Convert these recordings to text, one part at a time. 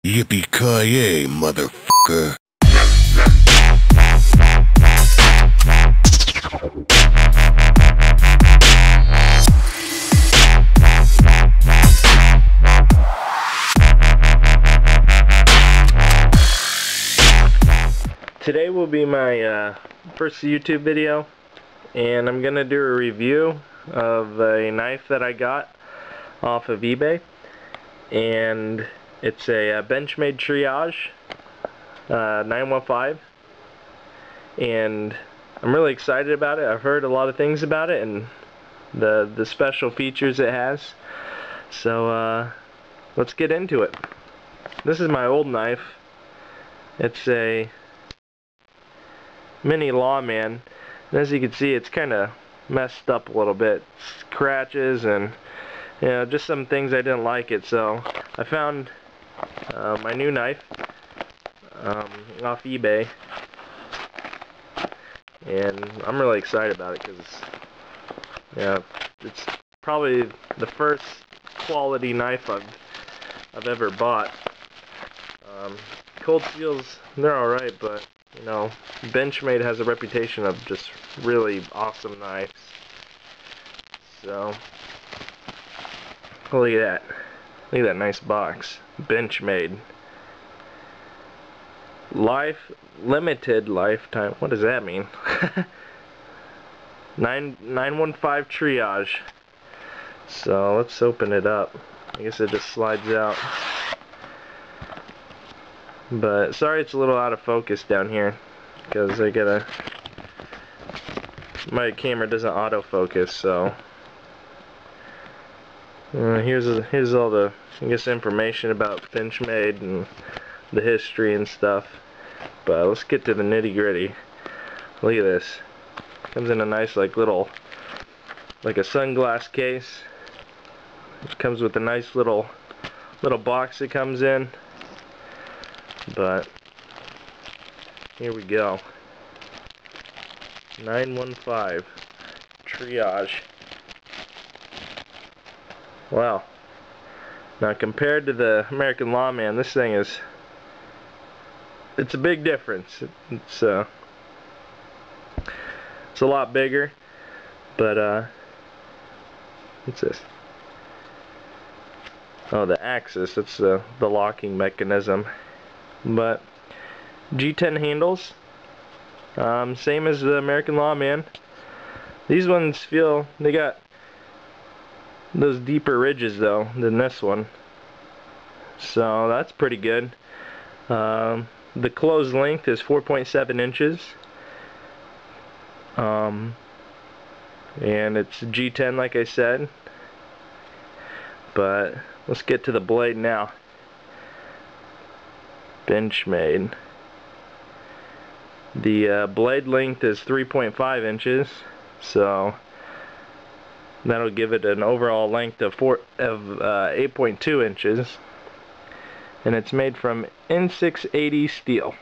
Yippee-ki-yay, motherfucker. Today will be my first YouTube video, and I'm gonna do a review of a knife that I got off of eBay, and it's a Benchmade Triage 915, and I'm really excited about it. I've heard a lot of things about it and the special features it has, so let's get into it. This is my old knife. It's a mini lawman, and as you can see, it's kind of messed up a little bit. Scratches and just some things I didn't like it, so I found my new knife off eBay, and I'm really excited about it because it's probably the first quality knife I've ever bought. Cold Steels, they're alright, but Benchmade has a reputation of just really awesome knives. So, look at that. Look at that nice box. Benchmade. Limited lifetime. What does that mean? 915 Triage. So, let's open it up. I guess it just slides out. But sorry it's a little out of focus down here, because my camera doesn't autofocus. So here's all the information about Benchmade and the history and stuff. But let's get to the nitty-gritty. Look at this. Comes in a nice like a sunglass case. It comes with a nice little box it comes in. But here we go. 915 Triage. Wow. Now compared to the American Lawman, this thing it's a big difference. It's a lot bigger, but what's this? Oh, the axis. That's the locking mechanism. But G10 handles, same as the American Lawman. These ones they got those deeper ridges though than this one, so that's pretty good. The closed length is 4.7 inches, and it's G10 like I said. But let's get to the blade now. Benchmade. The blade length is 3.5 inches, so that'll give it an overall length of 8.2 inches, and it's made from N680 steel.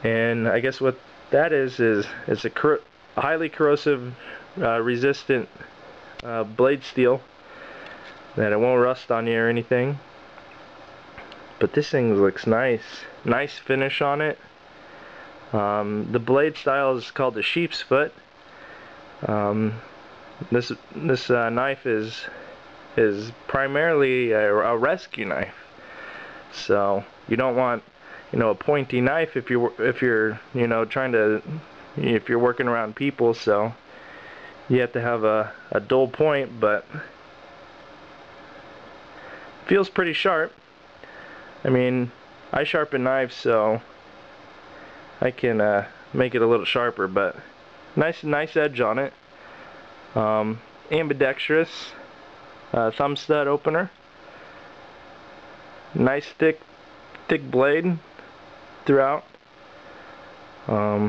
And I guess what that is it's a highly corrosive resistant blade steel that it won't rust on you or anything. But this thing looks nice. Nice finish on it. The blade style is called the sheep's foot. This knife is primarily a rescue knife. So you don't want a pointy knife if you're if you're working around people. So you have to have a dull point, but feels pretty sharp. I mean, I sharpen knives, so I can make it a little sharper, but nice edge on it. Ambidextrous thumb stud opener. Nice thick blade throughout. The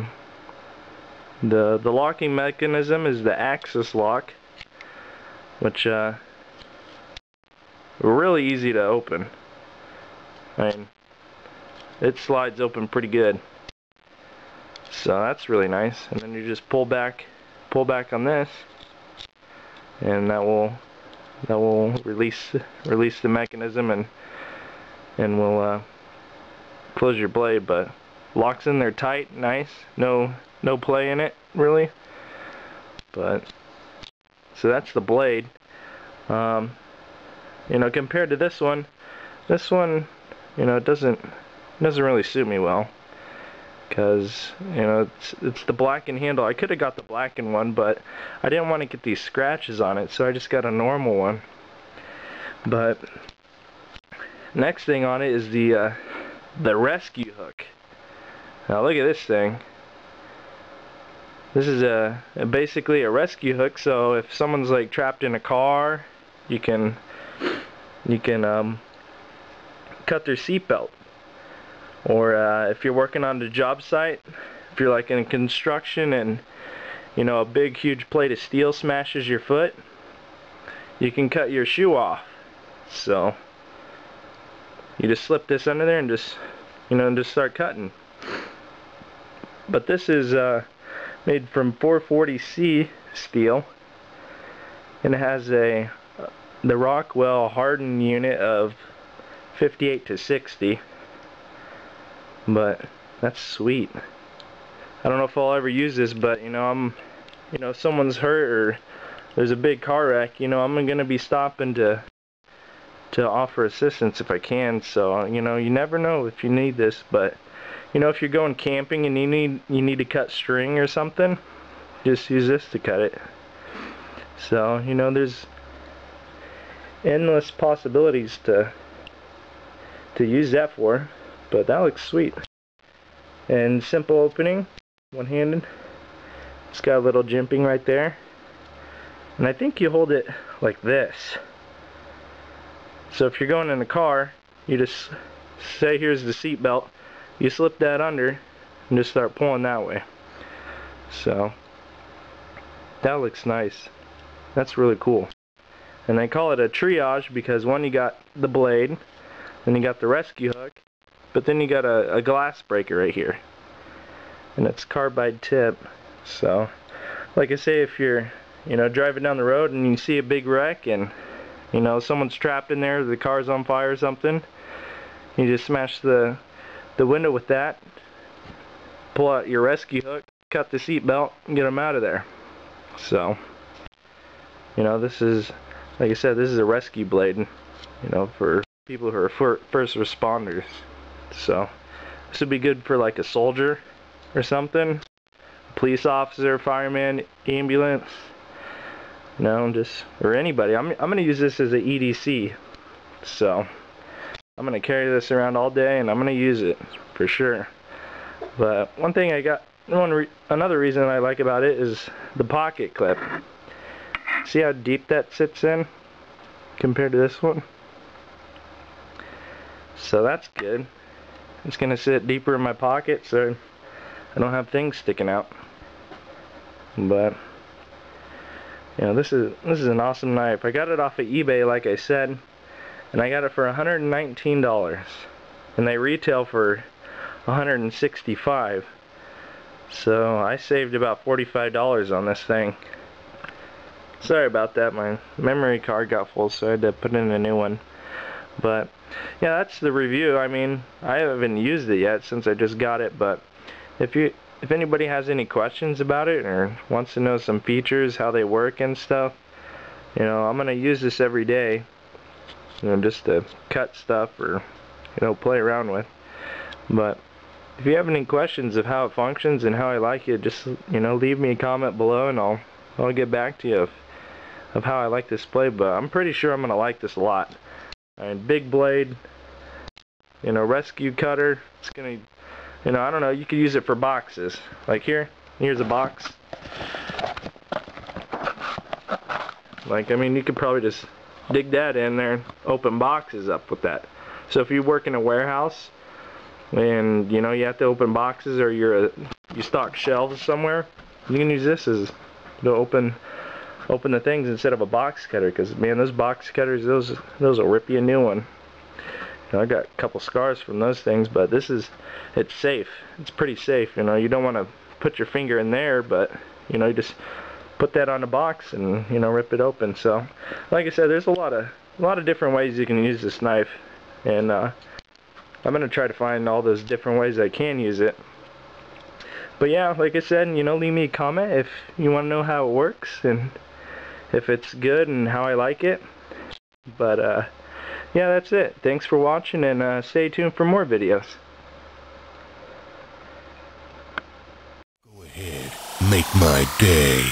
locking mechanism is the axis lock, which really easy to open. I mean, it slides open pretty good, so that's really nice. And then you just pull back on this, and that will release the mechanism, and and will close your blade, but locks in there tight, nice, no play in it really. But so that's the blade. You know, compared to this one, you know, it doesn't really suit me well, because you know it's the blackened handle. I could have got the blackened one, but I didn't want to get these scratches on it, so I just got a normal one. But next thing on it is the rescue hook. Now look at this thing. This is basically a rescue hook, so if someone's like trapped in a car, you can cut their seatbelt. Or if you're working on the job site, if you're like in construction and you know a big huge plate of steel smashes your foot, you can cut your shoe off. So you just slip this under there and just start cutting. But this is made from 440C steel, and it has the Rockwell hardened unit of 58 to 60. But that's sweet. I don't know if I'll ever use this, but you know, if someone's hurt or there's a big car wreck, you know, I'm gonna be stopping to offer assistance if I can. So you know, you never know if you need this, but you know, if you're going camping and you need to cut string or something, just use this to cut it. So you know, there's endless possibilities to use that for. But that looks sweet. And simple opening, one-handed. It's got a little jimping right there. And I think you hold it like this. So if you're going in a car, you just say here's the seat belt, you slip that under and just start pulling that way. So that looks nice. That's really cool. And they call it a triage because one, you got the blade, then you got the rescue hook, but then you got a glass breaker right here, and it's carbide tip. So like I say, if you're driving down the road and you see a big wreck and you know someone's trapped in there, the car's on fire or something, you just smash the window with that, pull out your rescue hook, cut the seat belt, and get them out of there. So you know, this is, like I said, this is a rescue blade, you know, for people who are first responders. So this would be good for like a soldier or something, police officer, fireman, ambulance, you know, or anybody. I'm gonna use this as an EDC, so I'm gonna carry this around all day and I'm gonna use it for sure. But one thing another reason I like about it is the pocket clip. See how deep that sits in compared to this one? So that's good. It's gonna sit deeper in my pocket so I don't have things sticking out. But you know, this is an awesome knife. I got it off of eBay, like I said, and I got it for $119, and they retail for $165. So I saved about $45 on this thing. Sorry about that, my memory card got full, so I had to put in a new one. But yeah, that's the review. I mean, I haven't used it yet since I just got it, but if anybody has any questions about it or wants to know some features, how they work and stuff, you know, I'm gonna use this every day, you know, just to cut stuff or, you know, play around with. But if you have any questions of how it functions and how I like it, just, you know, leave me a comment below and I'll get back to you of how I like this blade. But I'm pretty sure I'm gonna like this a lot. I mean, big blade, you know, rescue cutter. It's gonna, you know, I don't know, you could use it for boxes. Like here's a box. Like, I mean, you could probably just dig that in there and open boxes up with that. So if you work in a warehouse and, you know, you have to open boxes, or you stock shelves somewhere, you can use this as to open the things instead of a box cutter, because man, those box cutters, those will rip you a new one. You know, I got a couple scars from those things, but it's safe. It's pretty safe. You know, you don't want to put your finger in there, but you know, you just put that on the box and, you know, rip it open. So like I said, there's a lot of different ways you can use this knife, and I'm going to try to find all those different ways I can use it. But yeah, like I said, you know, leave me a comment if you want to know how it works and if it's good and how I like it. But yeah, that's it. Thanks for watching, and stay tuned for more videos. Go ahead, make my day.